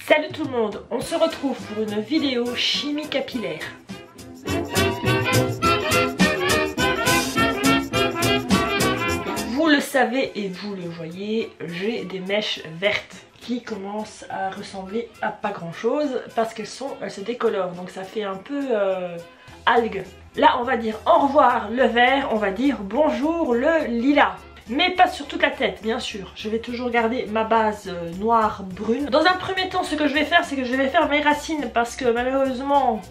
Salut tout le monde, on se retrouve pour une vidéo chimie capillaire. Vous le savez et vous le voyez, j'ai des mèches vertes qui commencent à ressembler à pas grand chose parce qu'elles se décolorent, donc ça fait un peu algue. Là on va dire au revoir le vert, on va dire bonjour le lilas. Mais pas sur toute la tête, bien sûr. Je vais toujours garder ma base noire brune. Dans un premier temps, ce que je vais faire, c'est que je vais faire mes racines parce que malheureusement,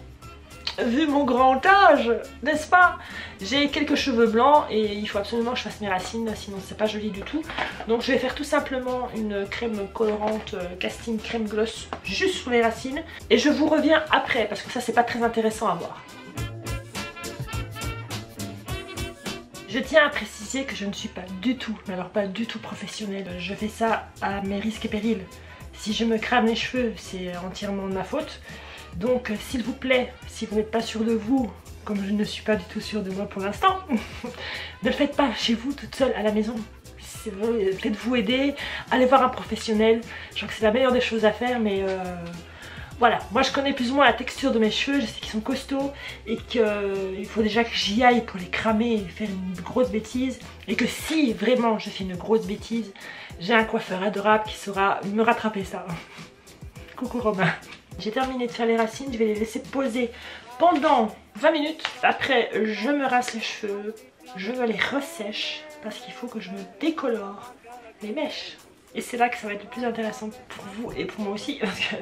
vu mon grand âge, n'est-ce pas, j'ai quelques cheveux blancs et il faut absolument que je fasse mes racines, sinon c'est pas joli du tout. Donc je vais faire tout simplement une crème colorante casting crème gloss juste sur les racines et je vous reviens après parce que ça c'est pas très intéressant à voir. Je tiens à préciser que je ne suis pas du tout, mais alors pas du tout professionnelle. Je fais ça à mes risques et périls. Si je me crame les cheveux, c'est entièrement de ma faute. Donc s'il vous plaît, si vous n'êtes pas sûr de vous, comme je ne suis pas du tout sûre de moi pour l'instant, ne le faites pas chez vous toute seule à la maison. Faites-vous aider, allez voir un professionnel. Je crois que c'est la meilleure des choses à faire, mais voilà, moi je connais plus ou moins la texture de mes cheveux, je sais qu'ils sont costauds et qu'il faut déjà que j'y aille pour les cramer et faire une grosse bêtise. Et que si vraiment je fais une grosse bêtise, j'ai un coiffeur adorable qui saura me rattraper ça. Coucou Romain. J'ai terminé de faire les racines, je vais les laisser poser pendant 20 minutes. Après je me rase les cheveux, je me les ressèche parce qu'il faut que je me décolore les mèches. Et c'est là que ça va être le plus intéressant pour vous et pour moi aussi parce que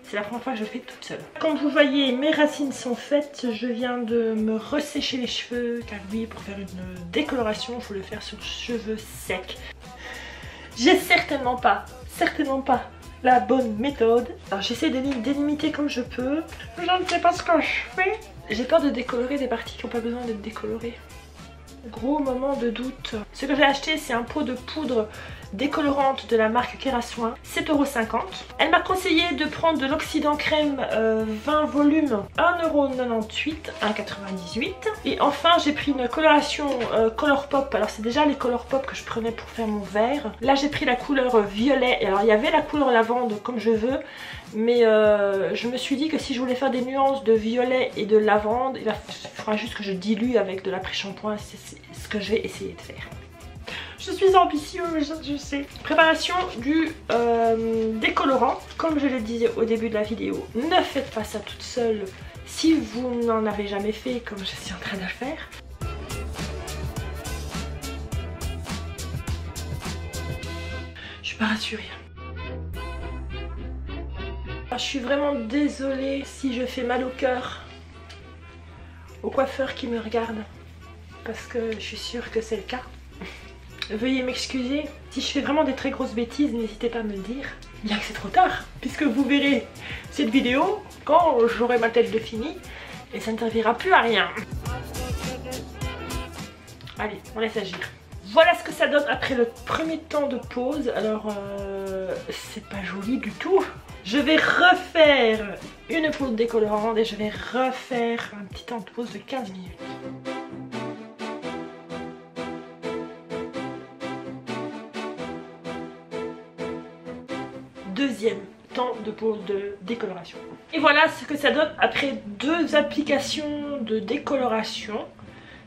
c'est la première fois que je le fais toute seule. Comme vous voyez, mes racines sont faites. Je viens de me ressécher les cheveux. Car oui, pour faire une décoloration, il faut le faire sur cheveux secs. J'ai certainement pas la bonne méthode. Alors j'essaie de délimiter comme je peux. Je ne sais pas ce que je fais. J'ai peur de décolorer des parties qui n'ont pas besoin d'être décolorées. Gros moment de doute. Ce que j'ai acheté, c'est un pot de poudre décolorante de la marque Kerasoin, 7,50 €. Elle m'a conseillé de prendre de l'oxydant crème 20 volumes, 1,98 €, 1,98 €. Et enfin j'ai pris une coloration Colourpop. Alors c'est déjà les Colourpop que je prenais pour faire mon vert. Là j'ai pris la couleur violet. Alors il y avait la couleur lavande comme je veux, mais je me suis dit que si je voulais faire des nuances de violet et de lavande, il faudra juste que je dilue avec de l'après-shampoing. C'est ce que je vais essayer de faire. Je suis ambitieuse, je sais. Préparation du décolorant. Comme je le disais au début de la vidéo, ne faites pas ça toute seule si vous n'en avez jamais fait comme je suis en train de le faire. Je suis pas rassurée. Alors, je suis vraiment désolée si je fais mal au cœur aux coiffeurs qui me regardent parce que je suis sûre que c'est le cas. Veuillez m'excuser. Si je fais vraiment des très grosses bêtises, n'hésitez pas à me le dire. Bien que c'est trop tard, puisque vous verrez cette vidéo quand j'aurai ma tête de fini et ça ne servira plus à rien. Allez, on laisse agir. Voilà ce que ça donne après le premier temps de pause. Alors, c'est pas joli du tout. Je vais refaire une poudre décolorante et je vais refaire un petit temps de pause de 15 minutes. Deuxième temps de pause de décoloration. Et voilà ce que ça donne après 2 applications de décoloration.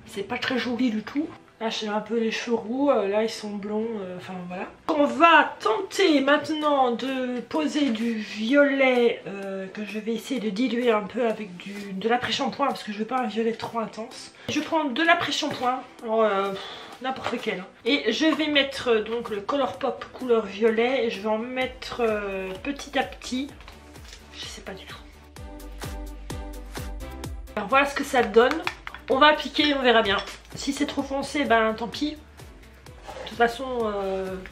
C'est pas très joli du tout. Là j'ai un peu les cheveux roux, là ils sont blonds, enfin voilà. On va tenter maintenant de poser du violet que je vais essayer de diluer un peu avec de l'après-shampoing parce que je veux pas un violet trop intense. Je prends de l'après-shampoing, n'importe quel. Et je vais mettre donc le Colourpop couleur violet et je vais en mettre petit à petit. Je sais pas du tout. Alors voilà ce que ça donne. On va appliquer et on verra bien. Si c'est trop foncé, ben tant pis. De toute façon,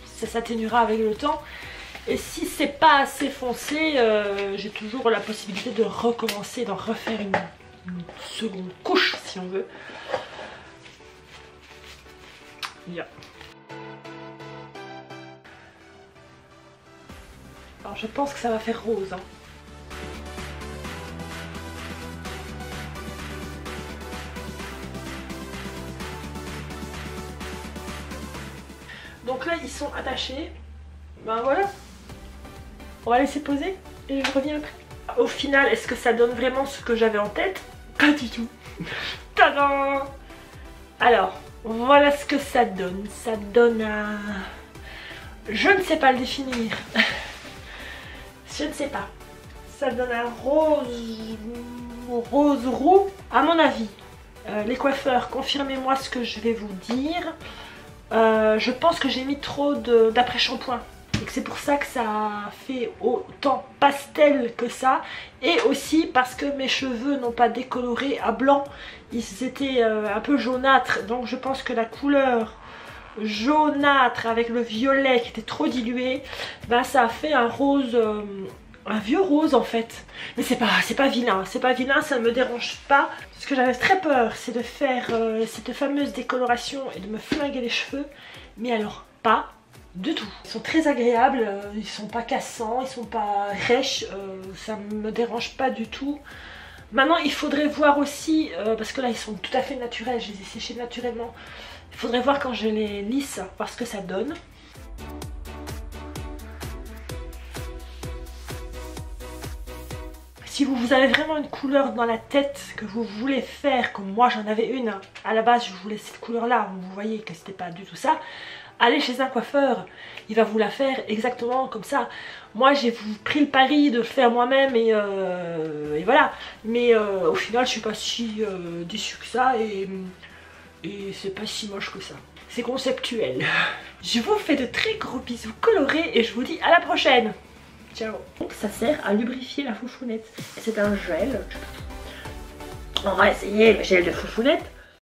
ça s'atténuera avec le temps. Et si c'est pas assez foncé, j'ai toujours la possibilité de recommencer, d'en refaire une seconde couche si on veut. Yeah. Alors je pense que ça va faire rose. Hein. Donc là ils sont attachés. Ben voilà. On va laisser poser et je reviens après. Au final, est-ce que ça donne vraiment ce que j'avais en tête? Pas du tout. Tadam! Alors, voilà ce que ça donne. Ça donne un... Je ne sais pas le définir. Je ne sais pas. Ça donne un rose roux. À mon avis, les coiffeurs, confirmez-moi ce que je vais vous dire. Je pense que j'ai mis trop d'après-shampoing. Et que c'est pour ça que ça fait autant pastel que ça. Et aussi parce que mes cheveux n'ont pas décoloré à blanc. Ils étaient un peu jaunâtres. Donc je pense que la couleur jaunâtre avec le violet qui était trop dilué, bah ça a fait un rose, un vieux rose en fait. Mais c'est pas vilain, c'est pas vilain, ça ne me dérange pas. Ce que j'avais très peur, c'est de faire cette fameuse décoloration et de me flinguer les cheveux. Mais alors pas du tout. Ils sont très agréables, ils sont pas cassants, ils sont pas rêches, ça me dérange pas du tout. Maintenant il faudrait voir aussi, parce que là ils sont tout à fait naturels, je les ai séchés naturellement. Il faudrait voir quand je les lisse, voir ce que ça donne. Si vous avez vraiment une couleur dans la tête que vous voulez faire, comme moi j'en avais une, à la base je voulais cette couleur là, vous voyez que c'était pas du tout ça, allez chez un coiffeur, il va vous la faire exactement comme ça. Moi j'ai pris le pari de le faire moi-même et voilà, mais au final je suis pas si déçue que ça et c'est pas si moche que ça. C'est conceptuel. Je vous fais de très gros bisous colorés et je vous dis à la prochaine. Ciao. Donc ça sert à lubrifier la foufounette. C'est un gel. On va essayer le gel de foufounette.